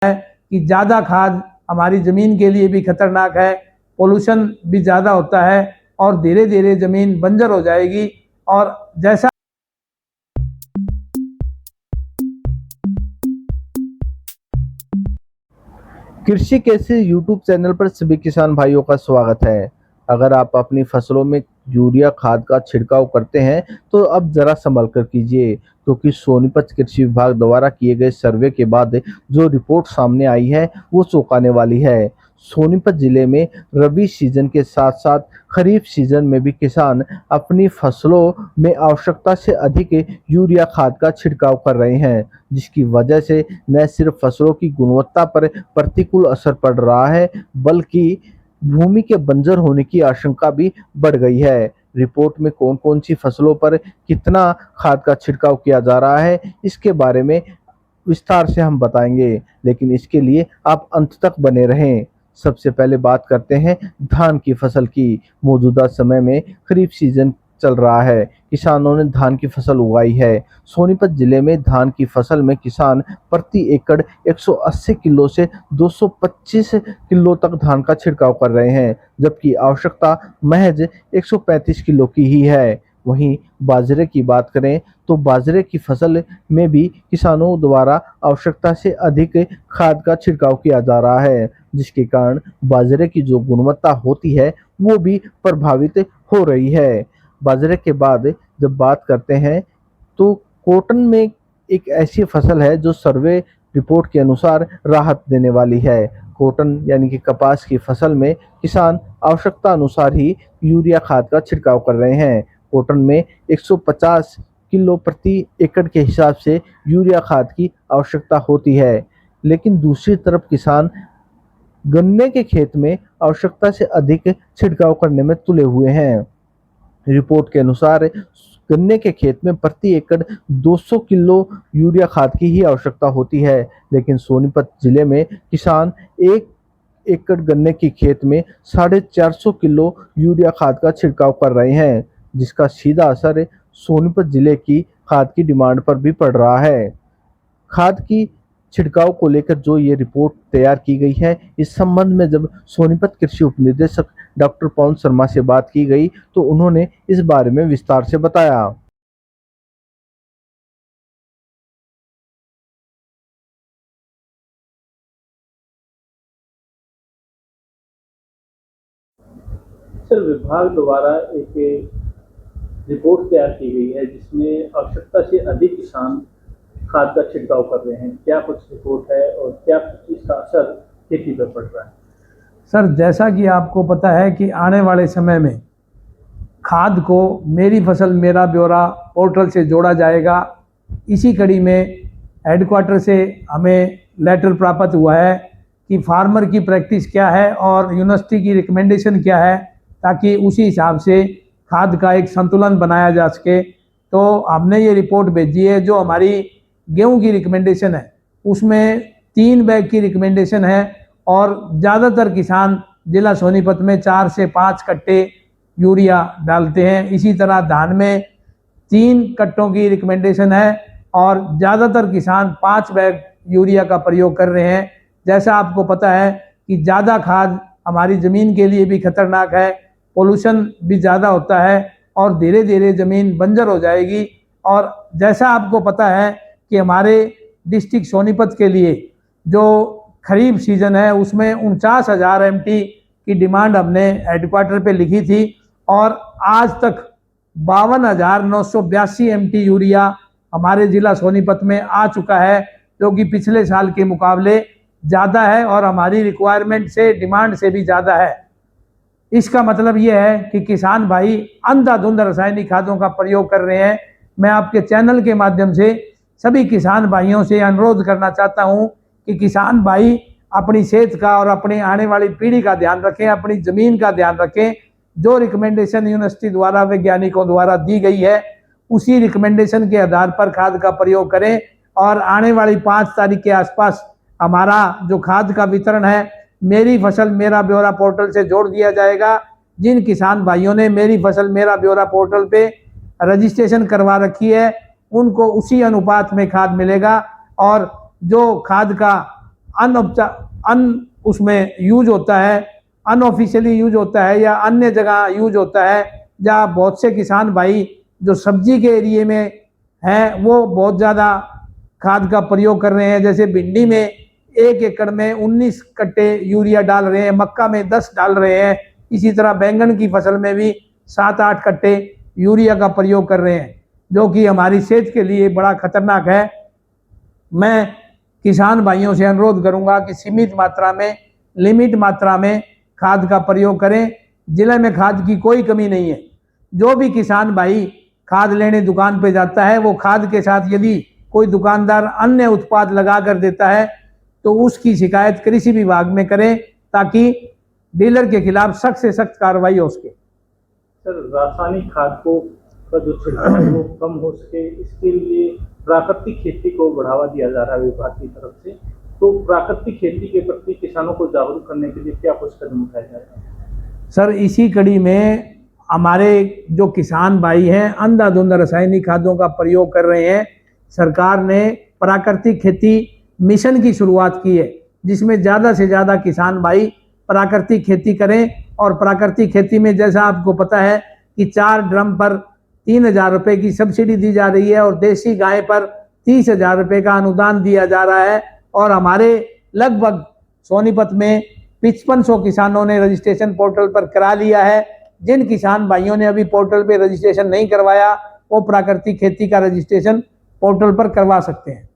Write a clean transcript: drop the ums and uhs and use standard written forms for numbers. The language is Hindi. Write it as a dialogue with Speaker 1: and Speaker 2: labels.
Speaker 1: है कि ज़्यादा खाद हमारी ज़मीन के लिए भी खतरनाक है, पोल्यूशन भी ज़्यादा होता है और धीरे धीरे ज़मीन बंजर हो जाएगी। और जैसा
Speaker 2: कृषि कैसे यूट्यूब चैनल पर सभी किसान भाइयों का स्वागत है। अगर आप अपनी फसलों में यूरिया खाद का छिड़काव करते हैं तो अब जरा संभल कर कीजिए, क्योंकि सोनीपत कृषि विभाग द्वारा किए गए सर्वे के बाद जो रिपोर्ट सामने आई है वो चौंकाने वाली है। सोनीपत जिले में रबी सीजन के साथ साथ खरीफ सीजन में भी किसान अपनी फसलों में आवश्यकता से अधिक यूरिया खाद का छिड़काव कर रहे हैं, जिसकी वजह से न सिर्फ फसलों की गुणवत्ता पर प्रतिकूल असर पड़ रहा है, बल्कि भूमि के बंजर होने की आशंका भी बढ़ गई है। रिपोर्ट में कौन कौन सी फसलों पर कितना खाद का छिड़काव किया जा रहा है, इसके बारे में विस्तार से हम बताएंगे, लेकिन इसके लिए आप अंत तक बने रहें। सबसे पहले बात करते हैं धान की फसल की। मौजूदा समय में खरीफ सीजन चल रहा है, किसानों ने धान की फसल उगाई है। सोनीपत जिले में धान की फसल में किसान प्रति एकड़ 180 किलो से 225 किलो तक धान का छिड़काव कर रहे हैं, जबकि आवश्यकता महज 135 किलो की ही है। वहीं बाजरे की बात करें तो बाजरे की फसल में भी किसानों द्वारा आवश्यकता से अधिक खाद का छिड़काव किया जा रहा है, जिसके कारण बाजरे की जो गुणवत्ता होती है वो भी प्रभावित हो रही है। बाजरे के बाद जब बात करते हैं तो कॉटन में एक ऐसी फसल है जो सर्वे रिपोर्ट के अनुसार राहत देने वाली है। कॉटन यानी कि कपास की फसल में किसान आवश्यकता अनुसार ही यूरिया खाद का छिड़काव कर रहे हैं। कॉटन में 150 किलो प्रति एकड़ के हिसाब से यूरिया खाद की आवश्यकता होती है, लेकिन दूसरी तरफ किसान गन्ने के खेत में आवश्यकता से अधिक छिड़काव करने में तुले हुए हैं। रिपोर्ट के अनुसार गन्ने के खेत में प्रति एकड़ 200 किलो यूरिया खाद की ही आवश्यकता होती है, लेकिन सोनीपत जिले में किसान 1 एकड़ गन्ने की खेत में 450 किलो यूरिया खाद का छिड़काव कर रहे हैं, जिसका सीधा असर सोनीपत जिले की खाद की डिमांड पर भी पड़ रहा है। खाद की छिड़काव को लेकर जो ये रिपोर्ट तैयार की गई है, इस संबंध में जब सोनीपत कृषि उपनिदेशक डॉक्टर पवन शर्मा से बात की गई तो उन्होंने इस बारे में विस्तार से बताया।
Speaker 3: सर, विभाग द्वारा एक रिपोर्ट तैयार की गई है जिसमें आवश्यकता से अधिक किसान खाद का छिड़काव कर रहे हैं। क्या कुछ रिपोर्ट है और क्या इसका असर खेती पर पड़ रहा है?
Speaker 1: सर, जैसा कि आपको पता है कि आने वाले समय में खाद को मेरी फसल मेरा ब्यौरा पोर्टल से जोड़ा जाएगा। इसी कड़ी में हेडक्वार्टर से हमें लेटर प्राप्त हुआ है कि फार्मर की प्रैक्टिस क्या है और यूनिवर्सिटी की रिकमेंडेशन क्या है, ताकि उसी हिसाब से खाद का एक संतुलन बनाया जा सके। तो हमने ये रिपोर्ट भेजी है। जो हमारी गेहूं की रिकमेंडेशन है उसमें 3 बैग की रिकमेंडेशन है और ज़्यादातर किसान जिला सोनीपत में 4 से 5 कट्टे यूरिया डालते हैं। इसी तरह धान में 3 कट्टों की रिकमेंडेशन है और ज़्यादातर किसान 5 बैग यूरिया का प्रयोग कर रहे हैं। जैसा आपको पता है कि ज़्यादा खाद हमारी ज़मीन के लिए भी खतरनाक है, पोल्यूशन भी ज़्यादा होता है और धीरे धीरे ज़मीन बंजर हो जाएगी। और जैसा आपको पता है कि हमारे डिस्ट्रिक्ट सोनीपत के लिए जो खरीफ सीजन है उसमें 49,000 MT की डिमांड हमने हेडक्वार्टर पे लिखी थी और आज तक 52,982 MT यूरिया हमारे ज़िला सोनीपत में आ चुका है, जो कि पिछले साल के मुकाबले ज़्यादा है और हमारी रिक्वायरमेंट से डिमांड से भी ज़्यादा है। इसका मतलब यह है कि किसान भाई अंधाधुंध रासायनिक खादों का प्रयोग कर रहे हैं। मैं आपके चैनल के माध्यम से सभी किसान भाइयों से अनुरोध करना चाहता हूं कि किसान भाई अपनी सेहत का और अपनी आने वाली पीढ़ी का ध्यान रखें, अपनी ज़मीन का ध्यान रखें। जो रिकमेंडेशन यूनिवर्सिटी द्वारा वैज्ञानिकों द्वारा दी गई है उसी रिकमेंडेशन के आधार पर खाद का प्रयोग करें और आने वाली 5 तारीख के आसपास हमारा जो खाद का वितरण है मेरी फसल मेरा ब्यौरा पोर्टल से जोड़ दिया जाएगा। जिन किसान भाइयों ने मेरी फसल मेरा ब्यौरा पोर्टल पे रजिस्ट्रेशन करवा रखी है उनको उसी अनुपात में खाद मिलेगा और जो खाद का उसमें यूज होता है, अनऑफिशियली यूज होता है या अन्य जगह यूज होता है, जहाँ बहुत से किसान भाई जो सब्जी के एरिए में हैं वो बहुत ज़्यादा खाद का प्रयोग कर रहे हैं। जैसे भिंडी में 1 एकड़ में 19 कट्टे यूरिया डाल रहे हैं, मक्का में 10 डाल रहे हैं, इसी तरह बैंगन की फसल में भी 7-8 कट्टे यूरिया का प्रयोग कर रहे हैं, जो कि हमारी सेहत के लिए बड़ा खतरनाक है। मैं किसान भाइयों से अनुरोध करूंगा कि सीमित मात्रा में, लिमिट मात्रा में खाद का प्रयोग करें। जिले में खाद की कोई कमी नहीं है। जो भी किसान भाई खाद लेने दुकान पे जाता है, वो खाद के साथ यदि कोई दुकानदार अन्य उत्पाद लगा कर देता है तो उसकी शिकायत कृषि विभाग में करें, ताकि डीलर के खिलाफ सख्त से सख्त कार्रवाई हो सके।
Speaker 3: सर, रासायनिक खाद का जो छिड़काव है वो कम हो सके, इसके लिए प्राकृतिक खेती को बढ़ावा दिया जा रहा है विभाग की तरफ से। तो प्राकृतिक खेती के प्रति किसानों को जागरूक करने के लिए क्या कुछ कदम उठाए जा रहे हैं?
Speaker 1: सर, इसी कड़ी में हमारे जो किसान भाई हैं अंधाधुंध रासायनिक खादों का प्रयोग कर रहे हैं। सरकार ने प्राकृतिक खेती मिशन की शुरुआत की है, जिसमें ज़्यादा से ज़्यादा किसान भाई प्राकृतिक खेती करें। और प्राकृतिक खेती में जैसा आपको पता है कि 4 ड्रम पर 3,000 रुपये की सब्सिडी दी जा रही है और देसी गाय पर 30,000 रुपये का अनुदान दिया जा रहा है। और हमारे लगभग सोनीपत में 5500 किसानों ने रजिस्ट्रेशन पोर्टल पर करा लिया है। जिन किसान भाइयों ने अभी पोर्टल पे रजिस्ट्रेशन नहीं करवाया, वो प्राकृतिक खेती का रजिस्ट्रेशन पोर्टल पर करवा सकते हैं।